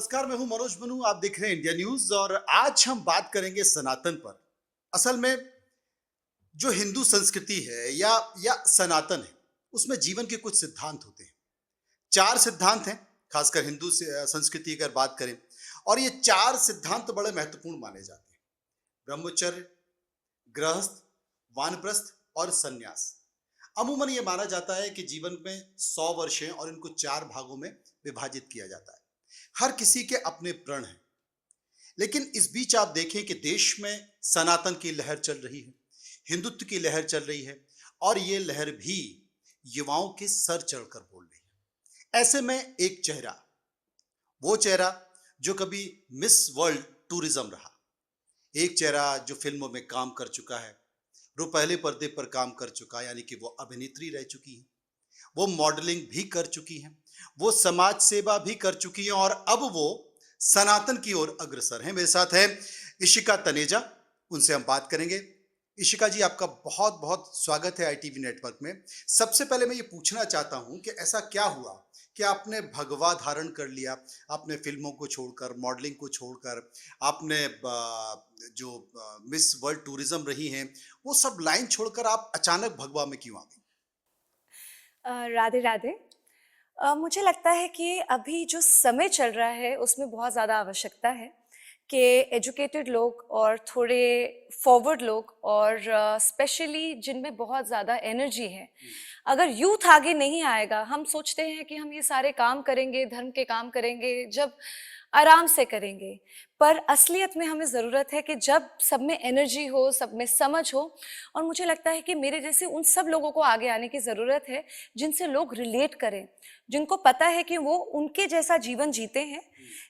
नमस्कार, मैं हूं मनोज मनु। आप देख रहे हैं इंडिया न्यूज और आज हम बात करेंगे सनातन पर। असल में जो हिंदू संस्कृति है या सनातन है, उसमें जीवन के कुछ सिद्धांत होते हैं। चार सिद्धांत हैं, खासकर हिंदू संस्कृति अगर बात करें, और ये चार सिद्धांत बड़े महत्वपूर्ण माने जाते हैं। ब्रह्मचर्य, गृहस्थ, वानप्रस्थ और सन्यास। अमूमन ये माना जाता है कि जीवन में 100 वर्ष हैं और इनको चार भागों में विभाजित किया जाता है। हर किसी के अपने प्रण हैं, लेकिन इस बीच आप देखें कि देश में सनातन की लहर चल रही है, हिंदुत्व की लहर चल रही है, और ये लहर भी युवाओं के सर चढ़कर बोल रही है। ऐसे में एक चेहरा, वो चेहरा जो कभी मिस वर्ल्ड टूरिज्म रहा, एक चेहरा जो फिल्मों में काम कर चुका है, वो पहले पर्दे पर काम कर चुका है, यानी कि वो अभिनेत्री रह चुकी है, वो मॉडलिंग भी कर चुकी हैं, वो समाज सेवा भी कर चुकी हैं, और अब वो सनातन की ओर अग्रसर हैं। मेरे साथ है इशिका तनेजा, उनसे हम बात करेंगे। इशिका जी, आपका बहुत बहुत स्वागत है आईटीवी नेटवर्क में। सबसे पहले मैं ये पूछना चाहता हूं कि ऐसा क्या हुआ कि आपने भगवा धारण कर लिया, आपने फिल्मों को छोड़कर, मॉडलिंग को छोड़कर, आपने जो मिस वर्ल्ड टूरिज्म रही हैं, वो सब लाइन छोड़कर आप अचानक भगवा में क्यों आ गई? राधे राधे। मुझे लगता है कि अभी जो समय चल रहा है उसमें बहुत ज़्यादा आवश्यकता है कि एजुकेटेड लोग और थोड़े फॉरवर्ड लोग और स्पेशली जिनमें बहुत ज़्यादा एनर्जी है, अगर यूथ आगे नहीं आएगा, हम सोचते हैं कि हम ये सारे काम करेंगे, धर्म के काम करेंगे, जब आराम से करेंगे, पर असलियत में हमें ज़रूरत है कि जब सब में एनर्जी हो, सब में समझ हो। और मुझे लगता है कि मेरे जैसे उन सब लोगों को आगे आने की ज़रूरत है जिनसे लोग रिलेट करें, जिनको पता है कि वो उनके जैसा जीवन जीते हैं,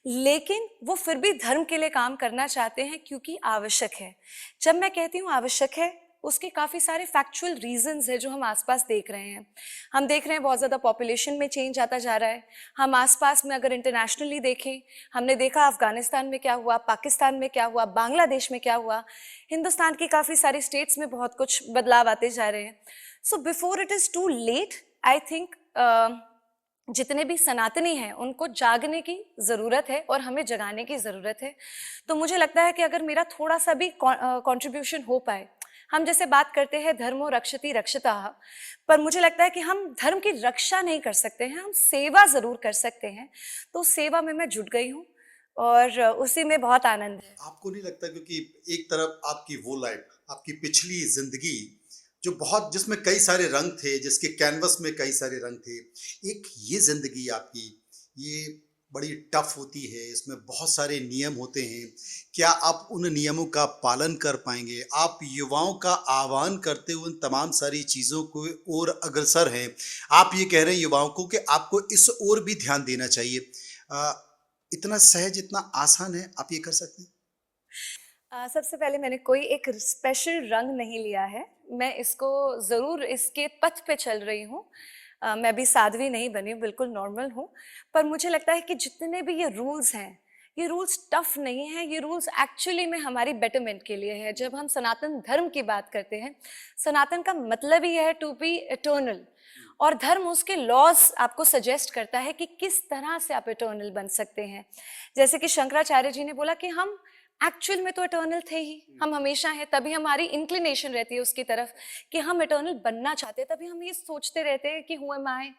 लेकिन वो फिर भी धर्म के लिए काम करना चाहते हैं क्योंकि आवश्यक है। जब मैं कहती हूँ आवश्यक है, उसके काफ़ी सारे फैक्चुअल रीजंस है जो हम आसपास देख रहे हैं। हम देख रहे हैं बहुत ज़्यादा पॉपुलेशन में चेंज आता जा रहा है। हम आसपास में अगर इंटरनेशनली देखें, हमने देखा अफगानिस्तान में क्या हुआ, पाकिस्तान में क्या हुआ, बांग्लादेश में क्या हुआ, हिंदुस्तान की काफ़ी सारी स्टेट्स में बहुत कुछ बदलाव आते जा रहे हैं। So before it is too late, I think जितने भी सनातनी हैं उनको जागने की ज़रूरत है और हमें जगाने की ज़रूरत है। तो मुझे लगता है कि अगर मेरा थोड़ा सा भी कंट्रीब्यूशन हो पाए, हम जैसे बात करते हैं धर्मो रक्षति रक्षितः, पर मुझे लगता है कि हम धर्म की रक्षा नहीं कर सकते हैं, हम सेवा ज़रूर कर सकते हैं। तो सेवा में मैं जुट गई हूँ और उसी में बहुत आनंद है। आपको नहीं लगता, क्योंकि एक तरफ आपकी वो लाइफ, आपकी पिछली जिंदगी जो बहुत, जिसमें कई सारे रंग थे, जिसके कैनवस में कई सारे रंग थे, एक ये जिंदगी आपकी, ये बड़ी टफ होती है, इसमें बहुत सारे नियम होते हैं। क्या आप उन नियमों का पालन कर पाएंगे? आप युवाओं का आह्वान करते हुए उन तमाम सारी चीज़ों को और अग्रसर हैं। आप ये कह रहे हैं युवाओं को कि आपको इस ओर भी ध्यान देना चाहिए। अ, इतना सहज, इतना आसान है, आप ये कर सकते हैं? सबसे पहले मैंने कोई एक स्पेशल रंग नहीं लिया है, मैं इसको ज़रूर इसके पथ पे चल रही हूँ। मैं भी साध्वी नहीं बनी, बिल्कुल नॉर्मल हूँ। पर मुझे लगता है कि जितने भी ये रूल्स हैं, ये रूल्स टफ नहीं हैं, ये रूल्स एक्चुअली में हमारी बेटरमेंट के लिए है। जब हम सनातन धर्म की बात करते हैं, सनातन का मतलब ही है टू बी इटर्नल, और धर्म उसके लॉज आपको सजेस्ट करता है कि किस तरह से आप इटर्नल बन सकते हैं। जैसे कि शंकराचार्य जी ने बोला कि हम एक्चुअल में तो इटर्नल थे ही, हम हमेशा हैं, तभी हमारी इंक्लिनेशन रहती है उसकी तरफ कि हम इटर्नल बनना चाहते हैं। तभी हम ये सोचते रहते हैं कि हु एम आई,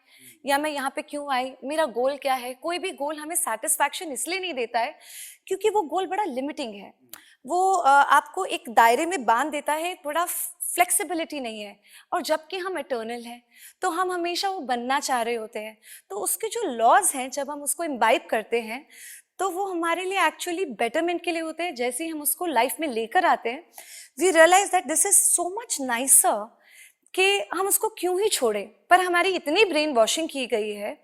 या मैं यहाँ पे क्यों आई, मेरा गोल क्या है। कोई भी गोल हमें सेटिस्फैक्शन इसलिए नहीं देता है क्योंकि वो गोल बड़ा लिमिटिंग है, वो आपको एक दायरे में बांध देता है, बड़ा फ्लेक्सिबिलिटी नहीं है। और जबकि हम इटर्नल हैं तो हम हमेशा वो बनना चाह रहे होते हैं। तो उसके जो लॉज हैं, जब हम उसको इम्बाइब करते हैं तो वो हमारे लिए एक्चुअली बेटरमेंट के लिए होते हैं। जैसे ही हम उसको लाइफ में लेकर आते हैं, we realise that this is so much nicer कि हम उसको क्यों ही छोड़े। पर हमारी इतनी ब्रेन वॉशिंग की गई है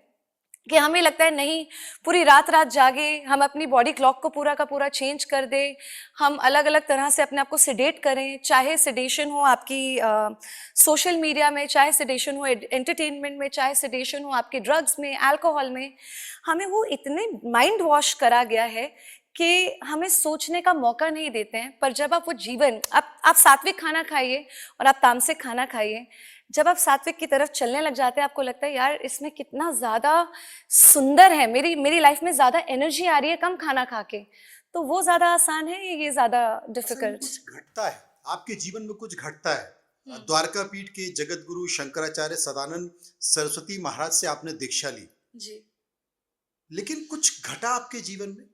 कि हमें लगता है नहीं, पूरी रात रात जागे, हम अपनी बॉडी क्लॉक को पूरा का पूरा चेंज कर दें, हम अलग अलग तरह से अपने आप को सिडेट करें, चाहे सिडेशन हो आपकी सोशल मीडिया में, चाहे सिडेशन हो एंटरटेनमेंट में, चाहे सिडेशन हो आपके ड्रग्स में, अल्कोहल में। हमें वो इतने माइंड वॉश करा गया है कि हमें सोचने का मौका नहीं देते हैं। पर जब आप वो जीवन, आप सात्विक खाना खाइए और आप तामसिक खाना खाइए, जब आप सात्विक की तरफ चलने लग जाते हैं, आपको लगता है यार इसमें कितना ज़्यादा सुंदर है, मेरी लाइफ में ज़्यादा एनर्जी आ रही है कम खाना खा के। तो वो ज़्यादा आसान है, ये ज़्यादा असल में डिफ़िकल्ट? कुछ घटता है, आपके जीवन में कुछ घटता है। हुँ। द्वारका पीठ के जगत गुरु शंकराचार्य सदानंद सरस्वती महाराज से आपने दीक्षा ली, जी। लेकिन कुछ घटा आपके जीवन में?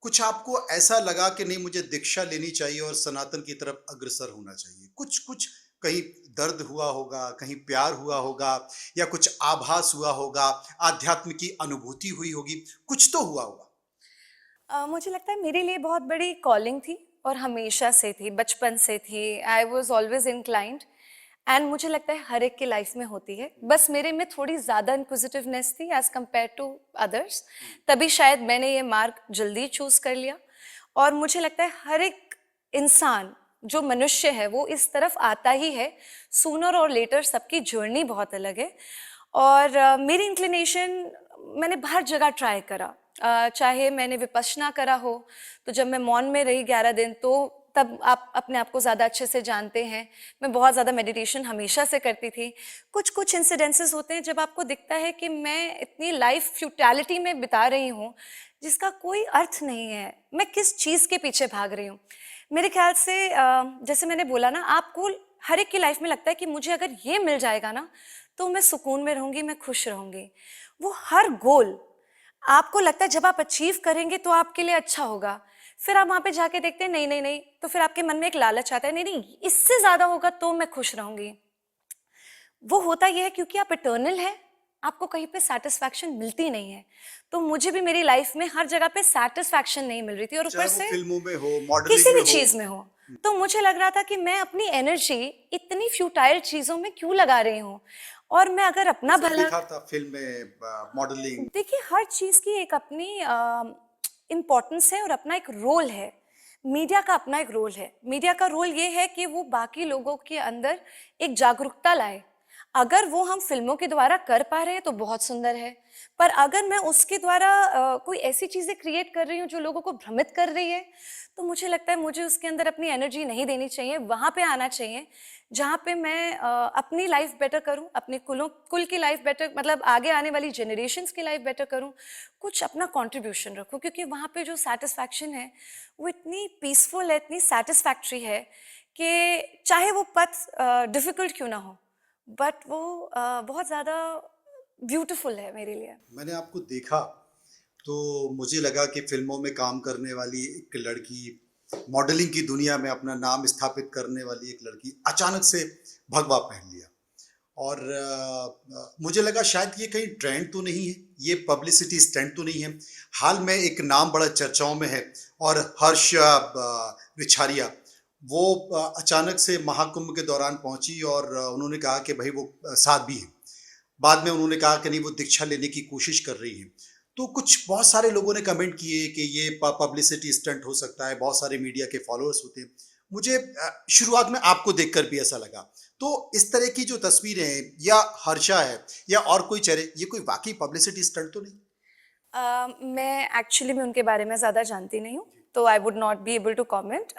कुछ आपको ऐसा लगा कि नहीं मुझे दीक्षा लेनी चाहिए और सनातन की तरफ अग्रसर होना चाहिए? कुछ कुछ कहीं दर्द हुआ होगा, कहीं प्यार हुआ होगा या कुछ आभास हुआ होगा, आध्यात्म की अनुभूति हुई होगी, कुछ तो हुआ होगा। मुझे लगता है मेरे लिए बहुत बड़ी कॉलिंग थी और हमेशा से थी, बचपन से थी। I was always inclined and मुझे लगता है हर एक की लाइफ में होती है। बस मेरे में थोड़ी ज़्यादा इंक्विजिटिवनेस थी एज़ कम्पेयर टू अदर्स, तभी शायद मैंने ये मार्ग जल्दी चूज़ कर लिया। और मुझे लगता है हर एक इंसान, जो मनुष्य है, वो इस तरफ आता ही है, सूनर और लेटर सबकी जर्नी बहुत अलग है। और मेरी इंक्लिनेशन, मैंने हर जगह ट्राई करा। चाहे मैंने विपश्यना करा हो, तो जब मैं मौन में रही 11 दिन, तो तब आप अपने आप को ज़्यादा अच्छे से जानते हैं। मैं बहुत ज़्यादा मेडिटेशन हमेशा से करती थी। कुछ-कुछ इंसिडेंसेस होते हैं जब आपको दिखता है कि मैं इतनी लाइफ फ्यूटिलिटी में बिता रही हूँ, जिसका कोई अर्थ नहीं है। मैं किस चीज़ के पीछे भाग रही हूँ? मेरे ख्याल से जैसे मैंने बोला ना, आपको हर एक की लाइफ में लगता है कि मुझे अगर ये मिल जाएगा ना, तो मैं सुकून में रहूँगी, मैं खुश रहूँगी। वो हर गोल आपको लगता है जब आप अचीव करेंगे तो आपके लिए अच्छा होगा। फिर आप वहाँ पे जाके देखते हैं नहीं, नहीं, नहीं, तो फिर आपके मन में एक लालच आता है, नहीं, नहीं, इससे ज़्यादा होगा तो मैं खुश रहूँगी। वो होता ये है क्योंकि आप इटर्नल हैं, आपको कहीं पे सैटिस्फैक्शन मिलती नहीं है। तो मुझे भी मेरी लाइफ में हर जगह पे सैटिस्फैक्शन नहीं मिल रही थी और ऊपर चाहे वो से फ़िल्मों में हो, मॉडलिंग किसी में भी हो। चीज़ में हो। तो मुझे लग रहा था कि मैं अपनी एनर्जी इतनी फ्यूटाइल चीज़ों में क्यों लगा रही हूँ? और मैं अगर अपना जैसे भला, लिखा था फ़िल्में, मॉडलिंग। देखिए हर चीज़ की एक अपनी इम्पोर्टेंस है और अपना एक रोल है। मीडिया का अपना एक रोल है। मीडिया का रोल ये है कि वो बाकी लोगों के अंदर एक जागरूकता लाए। अगर वो हम फ़िल्मों के द्वारा कर पा रहे हैं तो बहुत सुंदर है। पर अगर मैं उसके द्वारा कोई ऐसी चीज़ें क्रिएट कर रही हूँ जो लोगों को भ्रमित कर रही है, तो मुझे लगता है मुझे उसके अंदर अपनी एनर्जी नहीं देनी चाहिए। वहाँ पे आना चाहिए जहाँ पे मैं अपनी लाइफ बेटर करूँ, अपने कुल की लाइफ बेटर, मतलब आगे आने वाली जनरेशन्स की लाइफ बेटर करूँ, कुछ अपना कंट्रीब्यूशन रखूँ, क्योंकि वहाँ पे जो सैटिस्फैक्शन है वो इतनी पीसफुल है, इतनी सैटिस्फैक्टरी है कि चाहे वो पथ डिफ़िकल्ट क्यों ना हो, बट वो बहुत ज़्यादा ब्यूटीफुल है मेरे लिए। मैंने आपको देखा तो मुझे लगा कि फ़िल्मों में काम करने वाली एक लड़की, मॉडलिंग की दुनिया में अपना नाम स्थापित करने वाली एक लड़की अचानक से भगवा पहन लिया। और मुझे लगा शायद ये कहीं ट्रेंड तो नहीं है, ये पब्लिसिटी स्टंट तो नहीं है। हाल में एक नाम बड़ा चर्चाओं में है और हर्ष रिछारिया, वो अचानक से महाकुंभ के दौरान पहुंची और उन्होंने कहा कि भाई वो साध्वी है। बाद में उन्होंने कहा कि नहीं वो दीक्षा लेने की कोशिश कर रही हैं। तो कुछ बहुत सारे लोगों ने कमेंट किए कि ये पब्लिसिटी स्टंट हो सकता है, बहुत सारे मीडिया के फॉलोअर्स होते हैं। मुझे शुरुआत में आपको देखकर भी ऐसा लगा। तो इस तरह की जो तस्वीरें हैं या हर्षा है या और कोई चेहरे, ये कोई वाक़ई पब्लिसिटी स्टंट तो नहीं? मैं एक्चुअली में उनके बारे में ज़्यादा जानती नहीं हूँ, तो I would not be able to comment.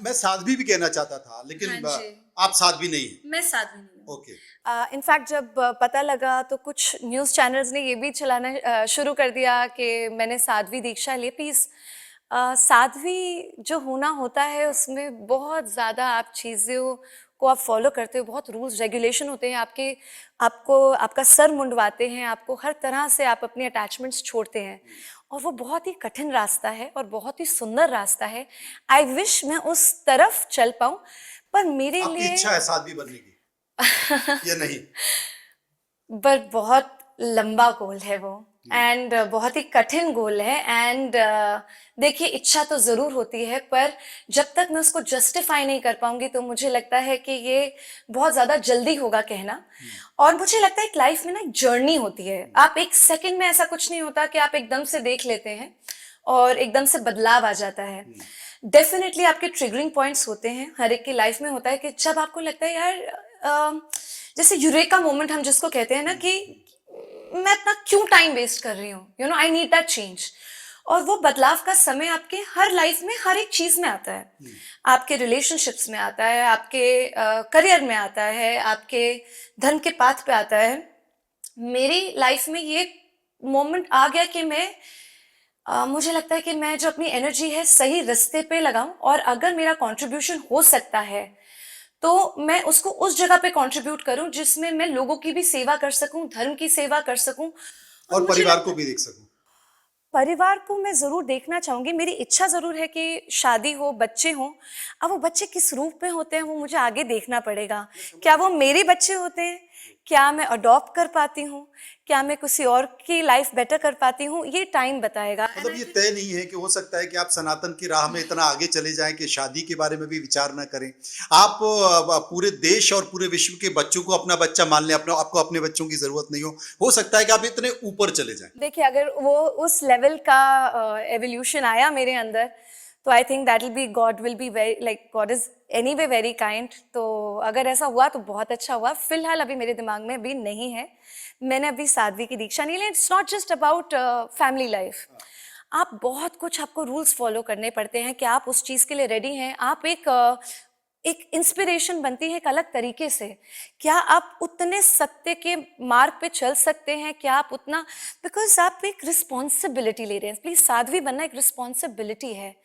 मैं साध्वी भी कहना चाहता था, हाँ लेकिन जी, आप साध्वी नहीं हैं। मैं साध्वी नहीं हूँ। ओके। इनफैक्ट जब पता लगा तो कुछ न्यूज़ चैनल्स ने ये भी चलाना शुरू कर दिया कि मैंने साध्वी दीक्षा ली। प्लीज़, साध्वी जो होना होता है उसमें बहुत ज़्यादा आप चीज़ों को आप फॉलो करते हो, बहुत रूल्स रेगुलेशन होते हैं आपके, आपको आपका सर मुंडवाते हैं, आपको हर तरह से आप अपनी अटैचमेंट्स छोड़ते हैं और वो बहुत ही कठिन रास्ता है और बहुत ही सुंदर रास्ता है। आई विश मैं उस तरफ चल पाऊँ, पर मेरे आपकी लिए इच्छा है साध्वी बनने की या नहीं? बट बहुत लंबा गोल है वो एंड बहुत ही कठिन गोल है एंड देखिए इच्छा तो ज़रूर होती है, पर जब तक मैं उसको जस्टिफाई नहीं कर पाऊंगी तो मुझे लगता है कि ये बहुत ज़्यादा जल्दी होगा कहना। और मुझे लगता है एक लाइफ में ना एक जर्नी होती है, आप एक सेकंड में, ऐसा कुछ नहीं होता कि आप एकदम से देख लेते हैं और एकदम से बदलाव आ जाता है। डेफिनेटली आपके ट्रिगरिंग पॉइंट्स होते हैं, हर एक की लाइफ में होता है कि जब आपको लगता है यार जैसे यूरेका मोमेंट हम जिसको कहते हैं ना, कि मैं अपना क्यों टाइम वेस्ट कर रही हूँ, you know I need that change. और वो बदलाव का समय आपके हर लाइफ में हर एक चीज में आता है। आपके रिलेशनशिप्स में आता है, आपके करियर में आता है, आपके धन के पाथ पे आता है। मेरी लाइफ में ये मोमेंट आ गया कि मुझे लगता है कि मैं जो अपनी एनर्जी है सही रास्ते पे लगाऊं, और अगर मेरा कंट्रीब्यूशन हो सकता है तो मैं उसको उस जगह पे कंट्रीब्यूट करूं जिसमें मैं लोगों की भी सेवा कर सकूं, धर्म की सेवा कर सकूं। और और मुझे परिवार लगता को है भी देख सकूं। परिवार को मैं ज़रूर देखना चाहूँगी। मेरी इच्छा ज़रूर है कि शादी हो, बच्चे हों। अब वो बच्चे किस रूप में होते हैं वो मुझे आगे देखना पड़ेगा। क्या वो मेरे बच्चे होते हैं? क्या मैं अडॉप्ट कर पाती हूँ? क्या मैं किसी और की लाइफ बेटर कर पाती हूँ? ये टाइम बताएगा। एंड मतलब आई ये थिंक तय नहीं है कि हो सकता है कि आप सनातन की राह में इतना आगे चले जाएं कि शादी के बारे में भी विचार ना करें। आप पूरे देश और पूरे विश्व के बच्चों को अपना बच्चा मान लें, अपना आपको अपने बच्चों की ज़रूरत नहीं हो सकता है कि आप इतने ऊपर चले जाएं। देखिए, अगर वो उस लेवल का एवोल्यूशन आया मेरे अंदर, तो I think that will be very like God is anyway very kind. तो अगर ऐसा हुआ तो बहुत अच्छा हुआ। फिलहाल अभी मेरे दिमाग में भी नहीं है। मैंने अभी साध्वी की दीक्षा नहीं ली। It's not just about family life. आप बहुत कुछ, आपको रूल्स फॉलो करने पड़ते हैं कि आप उस चीज़ के लिए रेडी हैं। आप एक इंस्पिरेशन बनती है एक अलग तरीके से। क्या आप उतने सत्य के मार्ग पे चल सकते हैं? क्या आप उतना, बिकॉज आप एक रिस्पॉन्सिबिलिटी ले रहे हैं। प्लीज, साध्वी बनना एक रिस्पॉन्सिबिलिटी है।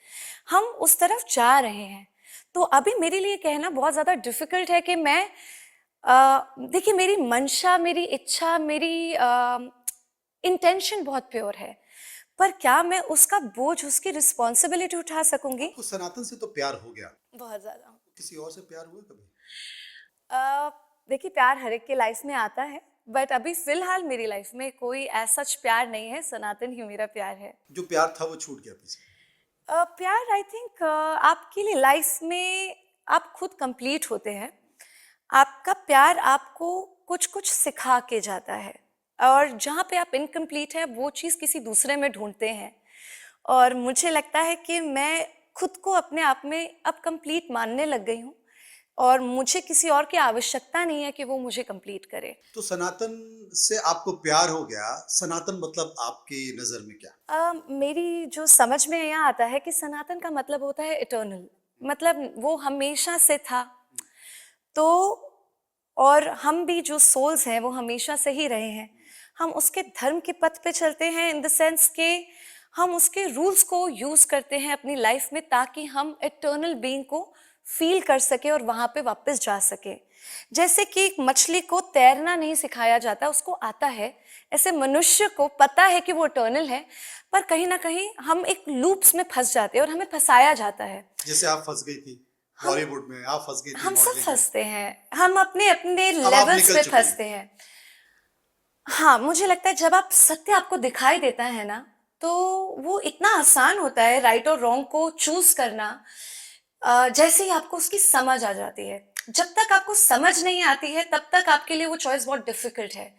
हम उस तरफ जा रहे हैं। तो अभी मेरे लिए कहना बहुत ज़्यादा डिफिकल्ट है कि मैं देखिए, मेरी मंशा, मेरी इच्छा, मेरी इंटेंशन बहुत प्योर है। पर क्या मैं उसका बोझ, उसकी रिस्पॉन्सिबिलिटी उठा सकूंगी? आपको सनातन से तो प्यार हो गया, बहुत ज़्यादा। किसी और से प्यार हुआ कभी? अ, देखिए, प्यार हर एक के लाइफ में आता है, बट अभी फिलहाल मेरी लाइफ में कोई ऐसा प्यार नहीं है। सनातन ही मेरा प्यार है। जो प्यार था वो छूट गया पीछे। प्यार, आई थिंक, आपके लिए लाइफ में आप खुद कंप्लीट होते हैं। आपका प्यार आपको कुछ कुछ सिखा के जाता है, और जहाँ पे आप इनकम्प्लीट है वो चीज़ किसी दूसरे में ढूंढते हैं। और मुझे लगता है कि मैं खुद को अपने आप में अब कंप्लीट मानने लग गई हूँ, और मुझे किसी और की आवश्यकता नहीं है कि वो मुझे कंप्लीट करे। तो सनातन से आपको प्यार हो गया, सनातन मतलब आपकी नज़र में क्या? मेरी जो समझ में यहाँ आता है कि सनातन का मतलब होता है इटर्नल। मतलब वो हमेशा से था। तो और हम भी जो सोल्स हैं वो हमेशा से ही रहे हैं। हम उसके धर्म के पथ पे चलते हैं, इन द सेंस के हम उसके रूल्स को यूज करते हैं अपनी लाइफ में, ताकि हम इटर्नल बीइंग को फील कर सके और वहां पे वापस जा सके। जैसे कि एक मछली को तैरना नहीं सिखाया जाता, उसको आता है, ऐसे मनुष्य को पता है कि वो इटर्नल है, पर कहीं ना कहीं हम एक लूप्स में फंस जाते हैं और हमें फंसाया जाता है। जैसे आप फंस गई थी बॉलीवुड में, आप फंस गई थी हम सब मॉडलिंग में, फंसते हैं, हम अपने अपने अब आप लेवल्स निकल पे चुकी हैं। फंसते हैं। हाँ, मुझे लगता है जब आप सत्य आपको दिखाई देता है ना, तो वो इतना आसान होता है राइट और रॉन्ग को चूज करना। जैसे ही आपको उसकी समझ आ जाती है। जब तक आपको समझ नहीं आती है तब तक आपके लिए वो चॉइस बहुत डिफिकल्ट है।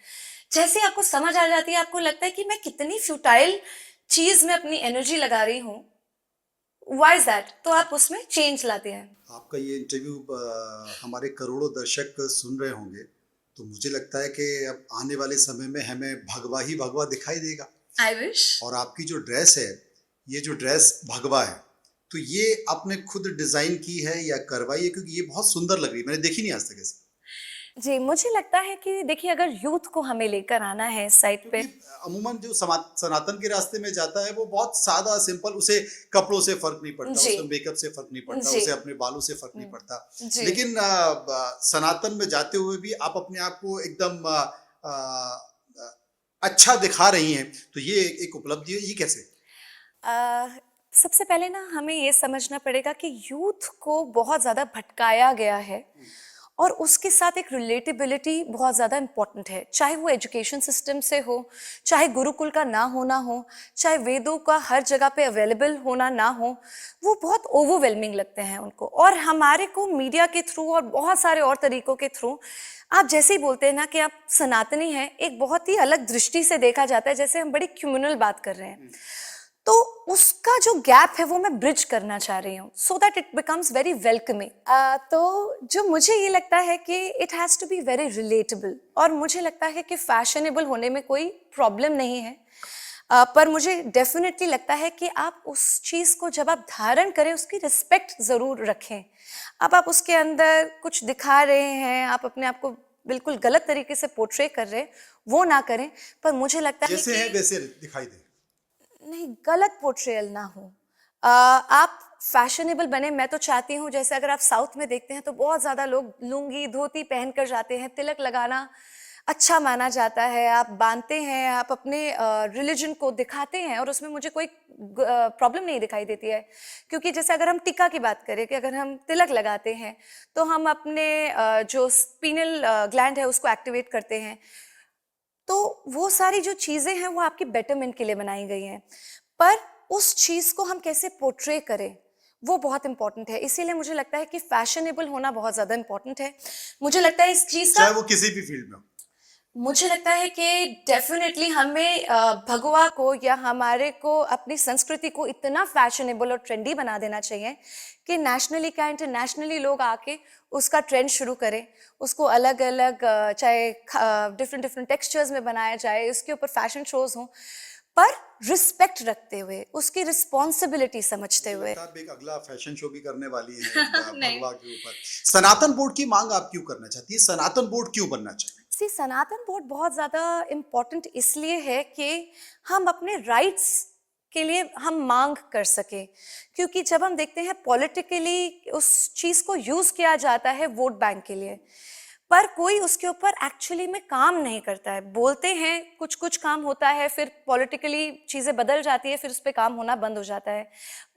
जैसे ही आपको समझ आ जाती है, आपको लगता है कि मैं कितनी फ्यूटाइल चीज में अपनी एनर्जी लगा रही हूँ। Why is that? तो आप उसमें चेंज लाते हैं। आपका ये इंटरव्यू हमारे करोड़ों दर्शक सुन रहे होंगे, तो मुझे लगता है कि अब आने वाले समय में हमें भगवा ही भगवा दिखाई देगा। I wish. और आपकी जो ड्रेस है, ये जो ड्रेस भगवा है, तो ये आपने खुद डिजाइन की है या करवाई है? क्योंकि ये बहुत सुंदर लग रही है, मैंने देखी नहीं आज तक ऐसे। जी, मुझे लगता है कि देखिए, अगर यूथ को हमें लेकर आना है इस साइड पे। क्योंकि अमूमन जो सनातन के रास्ते में जाता है वो बहुत सादा सिंपल, उसे कपड़ों से फर्क नहीं पड़ता, जी। उसे मेकअप से फर्क नहीं पड़ता, जी। उसे अपने बालों से फर्क नहीं पड़ता। जी। लेकिन सनातन में जाते हुए भी आप अपने आप को एकदम अ, अच्छा दिखा रही हैं, तो ये एक उपलब्धि है। ये कैसे? अ, सबसे पहले ना हमें ये समझना पड़ेगा कि यूथ को बहुत ज़्यादा भटकाया गया है, और उसके साथ एक रिलेटेबिलिटी बहुत ज़्यादा इम्पॉर्टेंट है। चाहे वो एजुकेशन सिस्टम से हो, चाहे गुरुकुल का ना होना हो, चाहे वेदों का हर जगह पे अवेलेबल होना ना हो, वो बहुत ओवरवेलमिंग लगते हैं उनको। और हमारे को मीडिया के थ्रू और बहुत सारे और तरीकों के थ्रू, आप जैसे ही बोलते हैं ना कि आप सनातनी हैं, एक बहुत ही अलग दृष्टि से देखा जाता है, जैसे हम बड़ी क्यूमिनल बात कर रहे हैं। तो उसका जो गैप है वो मैं ब्रिज करना चाह रही हूँ, so that it becomes very welcoming. तो जो मुझे ये लगता है कि it has to be very relatable, और मुझे लगता है कि फैशनेबल होने में कोई प्रॉब्लम नहीं है। पर मुझे डेफिनेटली लगता है कि आप उस चीज़ को जब आप धारण करें उसकी रिस्पेक्ट ज़रूर रखें। अब आप उसके अंदर कुछ दिखा रहे हैं, आप अपने आप को बिल्कुल गलत तरीके से पोर्ट्रे कर रहे हैं, वो ना करें। पर मुझे लगता है जैसे है कि वैसे दिखाई दे। नहीं, गलत पोर्ट्रेयल ना हो। आप फैशनेबल बने। मैं तो चाहती हूँ, जैसे अगर आप साउथ में देखते हैं तो बहुत ज़्यादा लोग लुंगी धोती पहन कर जाते हैं, तिलक लगाना अच्छा माना जाता है, आप बांधते हैं, आप अपने रिलीजन को दिखाते हैं और उसमें मुझे कोई प्रॉब्लम नहीं दिखाई देती है। क्योंकि जैसे अगर हम टिक्का की बात करें कि अगर हम तिलक लगाते हैं तो हम अपने जो स्पीनल ग्लैंड है उसको एक्टिवेट करते हैं। तो वो सारी जो चीज़ें हैं वो आपकी बेटरमेंट के लिए बनाई गई हैं। पर उस चीज़ को हम कैसे पोर्ट्रे करें, वो बहुत इम्पोर्टेंट है। इसीलिए मुझे लगता है कि फैशनेबल होना बहुत ज़्यादा इम्पोर्टेंट है। मुझे लगता है इस चीज़ का चाहे वो किसी भी फील्ड में हो। मुझे लगता है कि डेफ़िनेटली हमें भगवा को या हमारे को अपनी संस्कृति को इतना फैशनेबल और ट्रेंडी बना देना चाहिए कि नेशनली क्या इंटरनेशनली लोग आके उसका ट्रेंड शुरू करें। उसको अलग-अलग चाहे डिफरेंट डिफरेंट टेक्सचर्स में बनाया जाए, उसके ऊपर फैशन शोज़ हों, पर रिस्पेक्ट रखते हुए, उसकी रिस्पॉन्सिबिलिटी समझते मुझे हुए। लगता है आप एक अगला फैशन शो भी करने वाली हैं नहीं। भगवा के ऊपर। सनातन बोर्ड की मांग आप क्यों करना चाहती है? सनातन बोर्ड क्यों बनना चाहिए? सी सनातन बोर्ड बहुत ज़्यादा इम्पोर्टेंट इसलिए है कि हम अपने राइट्स के लिए हम मांग कर सकें। क्योंकि जब हम देखते हैं पॉलिटिकली उस चीज़ को यूज़ किया जाता है वोट बैंक के लिए, पर कोई उसके ऊपर एक्चुअली में काम नहीं करता है। बोलते हैं कुछ कुछ काम होता है, फिर पॉलिटिकली चीज़ें बदल जाती है, फिर उस पे काम होना बंद हो जाता है।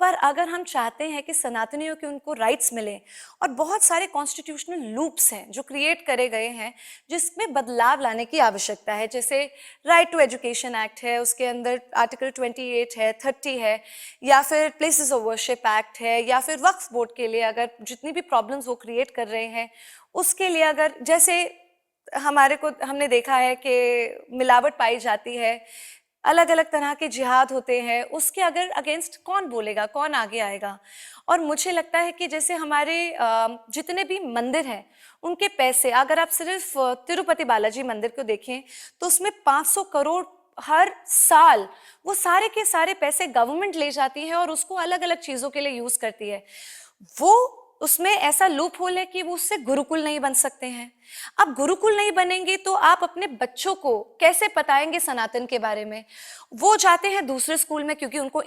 पर अगर हम चाहते हैं कि सनातनियों के उनको राइट्स मिलें, और बहुत सारे कॉन्स्टिट्यूशनल लूप्स हैं जो क्रिएट करे गए हैं जिसमें बदलाव लाने की आवश्यकता है। जैसे राइट टू एजुकेशन एक्ट है, उसके अंदर आर्टिकल 28 है, 30 है, या फिर प्लेसेस ऑफ वर्शिप एक्ट है, या फिर वक्फ बोर्ड के लिए अगर जितनी भी प्रॉब्लम्स वो क्रिएट कर रहे हैं उसके लिए, अगर जैसे हमारे को हमने देखा है कि मिलावट पाई जाती है, अलग अलग तरह के जिहाद होते हैं, उसके अगर अगेंस्ट कौन बोलेगा, कौन आगे आएगा। और मुझे लगता है कि जैसे हमारे जितने भी मंदिर हैं उनके पैसे, अगर आप सिर्फ तिरुपति बालाजी मंदिर को देखें तो उसमें 500 करोड़ हर साल वो सारे के सारे पैसे गवर्नमेंट ले जाती है और उसको अलग अलग चीज़ों के लिए यूज़ करती है। वो उसमें ऐसा लूप होल है कि वो उससे गुरुकुल नहीं बन सकते हैं। अब गुरुकुल नहीं बनेंगे तो आप अपने बच्चों को कैसे बताएंगे सनातन के बारे में? वो जाते हैं दूसरे स्कूल में क्योंकि उनको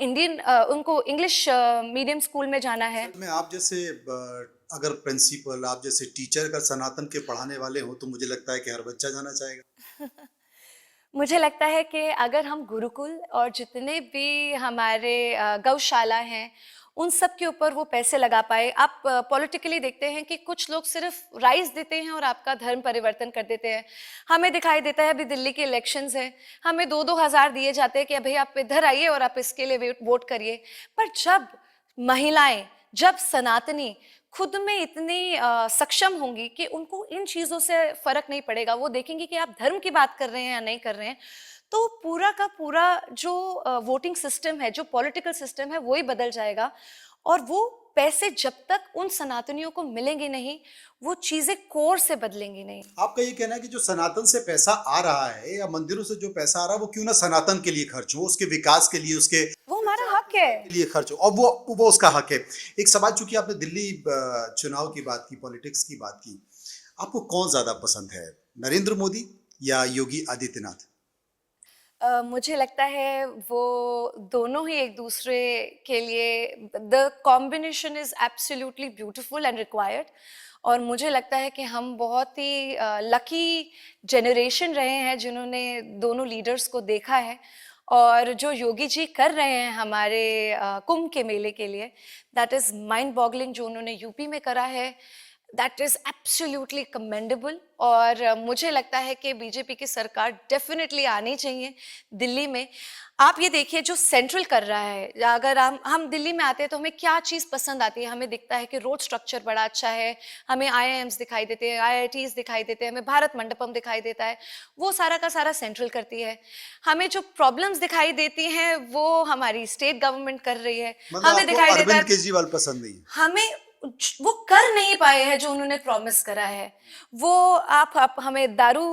इंग्लिश मीडियम स्कूल में जाना है। असल में आप जैसे अगर प्रिंसिपल, आप जैसे टीचर अगर सनातन के पढ़ाने वाले हो तो मुझे लगता है कि हर बच्चा जाना चाहेगा। मुझे लगता है कि अगर हम गुरुकुल और जितने भी हमारे गौशाला हैं उन सब के ऊपर वो पैसे लगा पाए। आप पॉलिटिकली देखते हैं कि कुछ लोग सिर्फ राइस देते हैं और आपका धर्म परिवर्तन कर देते हैं। हमें दिखाई देता है, अभी दिल्ली के इलेक्शंस हैं, हमें 2-2 हज़ार दिए जाते हैं कि भाई आप इधर आइए और आप इसके लिए वोट करिए। पर जब महिलाएं, जब सनातनी खुद में इतनी सक्षम होंगी कि उनको इन चीज़ों से फ़र्क नहीं पड़ेगा, वो देखेंगी कि आप धर्म की बात कर रहे हैं या नहीं कर रहे हैं, तो पूरा का पूरा जो वोटिंग सिस्टम है, जो पॉलिटिकल सिस्टम है, वो ही बदल जाएगा। और वो पैसे जब तक उन सनातनियों को मिलेंगे नहीं, वो चीज़ें कोर से बदलेंगी नहीं। आपका ये कहना है कि जो सनातन से पैसा आ रहा है या मंदिरों से जो पैसा आ रहा है वो क्यों ना सनातन के लिए खर्च हो, उसके विकास के लिए, उसके वो हमारा हक है। लिए खर्च हो, और वो उसका हक है। एक सवाल, चूंकि आपने दिल्ली चुनाव की बात की, पॉलिटिक्स की बात की, आपको कौन ज्यादा पसंद है, नरेंद्र मोदी या योगी आदित्यनाथ? मुझे लगता है वो दोनों ही एक दूसरे के लिए, the combination is absolutely beautiful and required. और मुझे लगता है कि हम बहुत ही लकी जनरेशन रहे हैं जिन्होंने दोनों लीडर्स को देखा है। और जो योगी जी कर रहे हैं हमारे कुंभ के मेले के लिए, दैट इज़ माइंड बॉगलिंग। जो उन्होंने यूपी में करा है, दैट इज़ एब्सोल्युटली कमेंडेबल। और मुझे लगता है कि बीजेपी की सरकार डेफिनेटली आनी चाहिए दिल्ली में। आप ये देखिए जो सेंट्रल कर रहा है, अगर हम दिल्ली में आते हैं तो हमें क्या चीज़ पसंद आती है? हमें दिखता है कि रोड स्ट्रक्चर बड़ा अच्छा है, हमें आईआईएम्स दिखाई देते हैं, आईआईटीज़ दिखाई देते हैं, हमें भारत मंडपम दिखाई देता है, वो सारा का सारा सेंट्रल करती है। हमें जो प्रॉब्लम्स दिखाई देती हैं वो हमारी स्टेट गवर्नमेंट कर रही है। मतलब हमें आपको दिखाई देता अरविंद है, केजरीवाल पसंद नहीं है? हमें वो कर नहीं पाए हैं जो उन्होंने प्रॉमिस करा है। वो आप हमें दारू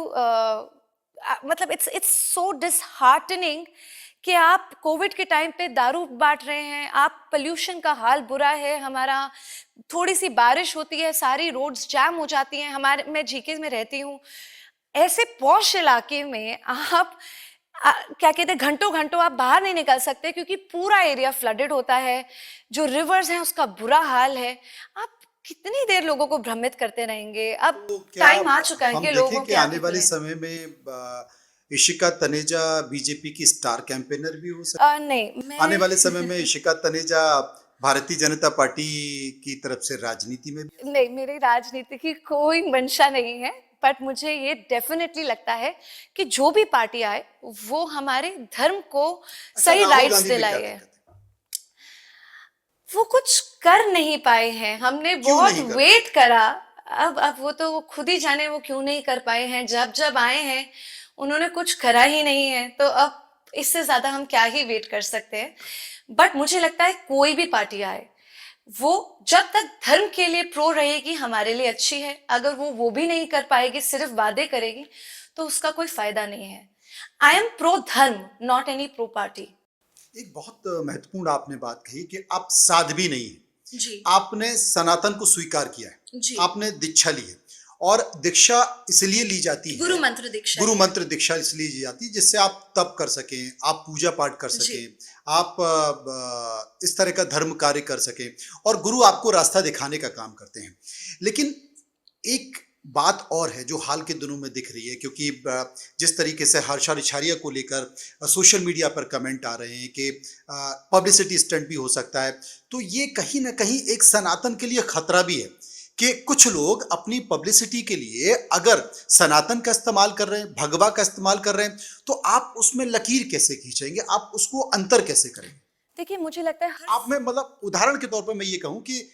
मतलब इट्स इट्स सो डिसहार्टनिंग कि आप कोविड के टाइम पे दारू बांट रहे हैं, आप पोल्यूशन का हाल बुरा है हमारा, थोड़ी सी बारिश होती है सारी रोड्स जैम हो जाती हैं हमारे, मैं जीके में रहती हूँ, ऐसे पॉश इलाके में आप क्या कहते हैं, घंटों घंटों आप बाहर नहीं निकल सकते क्योंकि पूरा एरिया फ्लडेड होता है, जो रिवर्स हैं उसका बुरा हाल है। आप कितनी देर लोगों को भ्रमित करते रहेंगे? अब तो क्या टाइम आ चुका है हम कि देखें लोगों कि के आने आंखें वाले खुलें। समय में इशिका तनेजा बीजेपी की स्टार कैंपेनर भी हो नहीं, आने मैं वाले समय में इशिका तनेजा भारतीय जनता पार्टी की तरफ से राजनीति में भी नहीं, मेरी राजनीति की कोई मंशा नहीं है, बट मुझे ये डेफिनेटली लगता है कि जो भी पार्टी आए, वो हमारे धर्म को अच्छा, सही राहुल राइट्स गांधी में क्या दिलाए। दिक्कत है? वो कुछ कर नहीं पाए हैं, हमने क्यों बहुत नहीं कर पाए? वेट करा। अब वो तो वो खुद ही जाने वो क्यों नहीं कर पाए हैं, जब जब आए हैं उन्होंने कुछ करा ही नहीं है, तो अब इससे ज्यादा हम क्या ही वेट कर सकते हैं। बट मुझे लगता है कोई भी पार्टी आए, वो जब तक धर्म के लिए प्रो रहेगी हमारे लिए अच्छी है, अगर वो भी नहीं कर पाएगी, सिर्फ वादे करेगी, तो उसका कोई फायदा नहीं है। आई एम प्रो धर्म, नॉट एनी प्रो पार्टी। एक बहुत महत्वपूर्ण आपने बात कही कि आप साध्वी नहीं है, जी। आपने सनातन को स्वीकार किया है, जी। आपने दीक्षा ली है, और दीक्षा इसलिए ली जाती गुरु है, मंत्र दीक्षा गुरु ली है। मंत्र दीक्षा इसलिए ली जाती है जिससे आप तप कर सकें, आप पूजा पाठ कर जी। सकें, आप इस तरह का धर्म कार्य कर सकें, और गुरु आपको रास्ता दिखाने का काम करते हैं। लेकिन एक बात और है जो हाल के दिनों में दिख रही है, क्योंकि जिस तरीके से हर्षा रिछारिया को लेकर सोशल मीडिया पर कमेंट आ रहे हैं कि पब्लिसिटी स्टंट भी हो सकता है, तो ये कहीं ना कहीं एक सनातन के लिए खतरा भी है कि कुछ लोग अपनी पब्लिसिटी के लिए अगर सनातन का इस्तेमाल कर रहे हैं, भगवा का इस्तेमाल कर रहे हैं, तो आप उसमें लकीर कैसे खींचेंगे, आप उसको अंतर कैसे करेंगे? देखिए, मुझे लगता है आप में मतलब उदाहरण के तौर पर मैं ये कहूं कि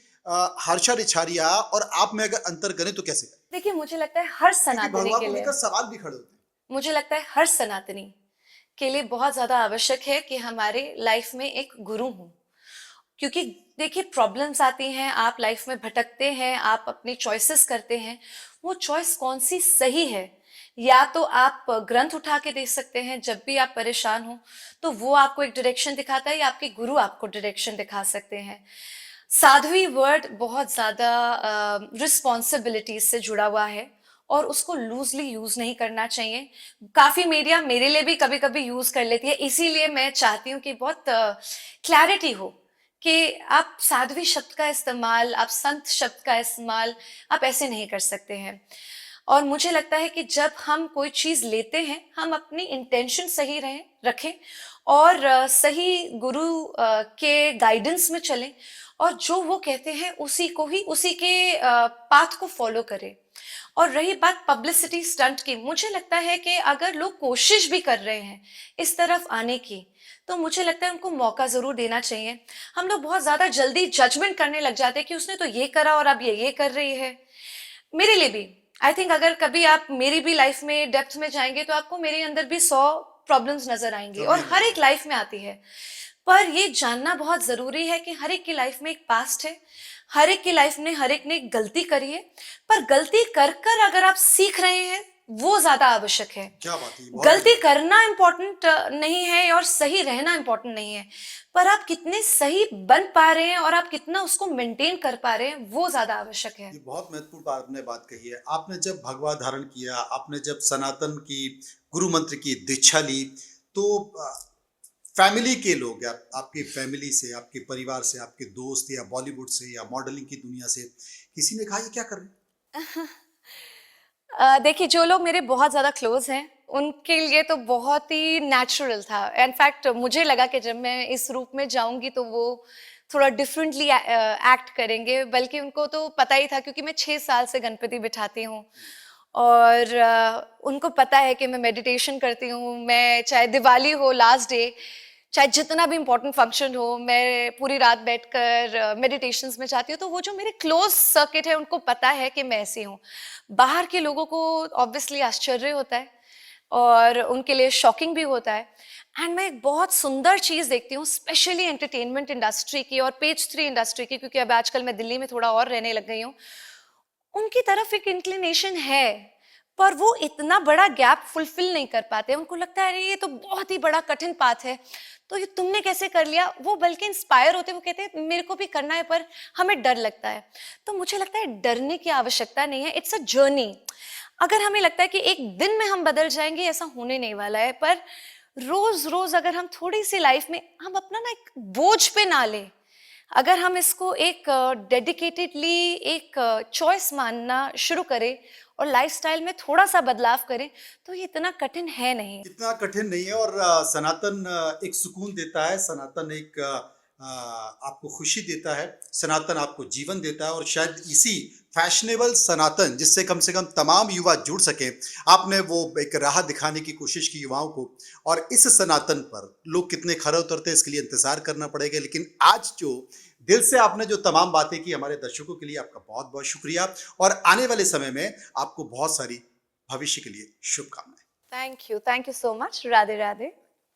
हर्षा रिछारिया और आप में अगर अंतर करें तो कैसे करें? देखिए, मुझे लगता है हर क्योंकि सनातनी भगवा के को लिए, लेकर सवाल भी खड़े होते हैं। मुझे लगता है हर सनातनी के लिए बहुत ज़्यादा आवश्यक है कि हमारे लाइफ में एक गुरु हो। क्योंकि देखिए, प्रॉब्लम्स आती हैं, आप लाइफ में भटकते हैं, आप अपनी चॉइसेस करते हैं, वो चॉइस कौन सी सही है, या तो आप ग्रंथ उठा के देख सकते हैं जब भी आप परेशान हो, तो वो आपको एक डायरेक्शन दिखाता है, या आपके गुरु आपको डायरेक्शन दिखा सकते हैं। साध्वी वर्ड बहुत ज़्यादा रिस्पॉन्सिबिलिटीज से जुड़ा हुआ है, और उसको लूजली यूज नहीं करना चाहिए। काफी मीडिया मेरे लिए भी कभी कभी यूज कर लेती है, इसीलिए मैं चाहती हूँ कि बहुत क्लैरिटी हो कि आप साध्वी शब्द का इस्तेमाल, आप संत शब्द का इस्तेमाल आप ऐसे नहीं कर सकते हैं। और मुझे लगता है कि जब हम कोई चीज लेते हैं, हम अपनी इंटेंशन सही रखें, और सही गुरु के गाइडेंस में चलें, और जो वो कहते हैं उसी को ही, उसी के पाथ को फॉलो करें। और रही बात पब्लिसिटी स्टंट की, मुझे लगता है कि अगर लोग कोशिश भी कर रहे हैं इस तरफ आने की, तो मुझे लगता है उनको मौका जरूर देना चाहिए। हम लोग बहुत ज्यादा जल्दी जजमेंट करने लग जाते हैं कि उसने तो ये करा और अब ये कर रही है। मेरे लिए भी, आई थिंक अगर कभी आप मेरी भी लाइफ में डेप्थ में जाएंगे, तो आपको मेरे अंदर भी 100 प्रॉब्लम्स नजर आएंगी, और कभी हर नजर एक लाइफ में आती है। पर ये जानना बहुत जरूरी है कि हर एक की लाइफ में एक पास्ट है, हर एक की लाइफ में हर एक ने एक गलती करी है, पर गलती कर कर अगर आप सीख रहे हैं, वो ज्यादा आवश्यक है। क्या बात है, बहुत गलती बढ़िया। करना इम्पोर्टेंट नहीं है, और सही रहना इम्पोर्टेंट नहीं है, पर आप कितने सही बन पा रहे हैं और आप कितना उसको मेंटेन कर पा रहे हैं, वो ज्यादा आवश्यक है। ये बहुत महत्वपूर्ण आपने बात कही है। आपने जब भगवा धारण किया, आपने जब सनातन की गुरु मंत्र की दीक्षा ली, तो फैमिली के लोग या आपकी फैमिली से, आपके परिवार से, आपके दोस्त या बॉलीवुड से या मॉडलिंग की दुनिया से किसी ने कहा ये क्या कर रहे हैं? देखिए, जो लोग मेरे बहुत ज़्यादा क्लोज हैं, उनके लिए तो बहुत ही नेचुरल था। इनफैक्ट मुझे लगा कि जब मैं इस रूप में जाऊंगी तो वो थोड़ा डिफरेंटली एक्ट करेंगे, बल्कि उनको तो पता ही था, क्योंकि मैं 6 साल से गणपति बिठाती हूँ, और उनको पता है कि मैं मेडिटेशन करती हूँ। मैं चाहे दिवाली हो, लास्ट डे, चाहे जितना भी इम्पोर्टेंट फंक्शन हो, मैं पूरी रात बैठकर मेडिटेशंस में जाती हूँ। तो वो जो मेरे क्लोज सर्किट है, उनको पता है कि मैं ऐसी हूँ। बाहर के लोगों को ऑब्वियसली आश्चर्य होता है, और उनके लिए शॉकिंग भी होता है। एंड मैं एक बहुत सुंदर चीज़ देखती हूँ, स्पेशली एंटरटेनमेंट इंडस्ट्री की और पेज 3 इंडस्ट्री की, क्योंकि अब आजकल मैं दिल्ली में थोड़ा और रहने लग गई हूँ। उनकी तरफ एक इंक्लिनेशन है, पर वो इतना बड़ा गैप फुलफिल नहीं कर पाते। उनको लगता है अरे ये तो बहुत ही बड़ा कठिन पाथ है, तो ये तुमने कैसे कर लिया। वो बल्कि इंस्पायर होते, वो कहते हैं मेरे को भी करना है पर हमें डर लगता है। तो मुझे लगता है डरने की आवश्यकता नहीं है, इट्स अ जर्नी। अगर हमें लगता है कि एक दिन में हम बदल जाएंगे, ऐसा होने नहीं वाला है। पर रोज रोज अगर हम थोड़ी सी लाइफ में हम अपना ना एक बोझ पे ना ले, अगर हम इसको एक डेडिकेटेडली एक चॉइस मानना शुरू करें और लाइफस्टाइल में थोड़ा सा बदलाव करें, तो ये इतना कठिन है नहीं। इतना कठिन नहीं है। और सनातन एक सुकून देता है, सनातन एक आपको खुशी देता है, सनातन आपको जीवन देता है। और शायद इसी फैशनेबल सनातन जिससे कम से कम तमाम युवा जुड़ सकें, आपने वो एक राह दिखाने की कोशिश की युवाओं को। और इस सनातन पर लोग कितने खरे उतरते हैं इसके लिए इंतजार करना पड़ेगा। लेकिन आज जो दिल से आपने जो तमाम बातें की, हमारे दर्शकों के लिए आपका बहुत बहुत शुक्रिया। और आने वाले समय में आपको बहुत सारी भविष्य के लिए शुभकामनाएं। Thank you so much. Radhe Radhe.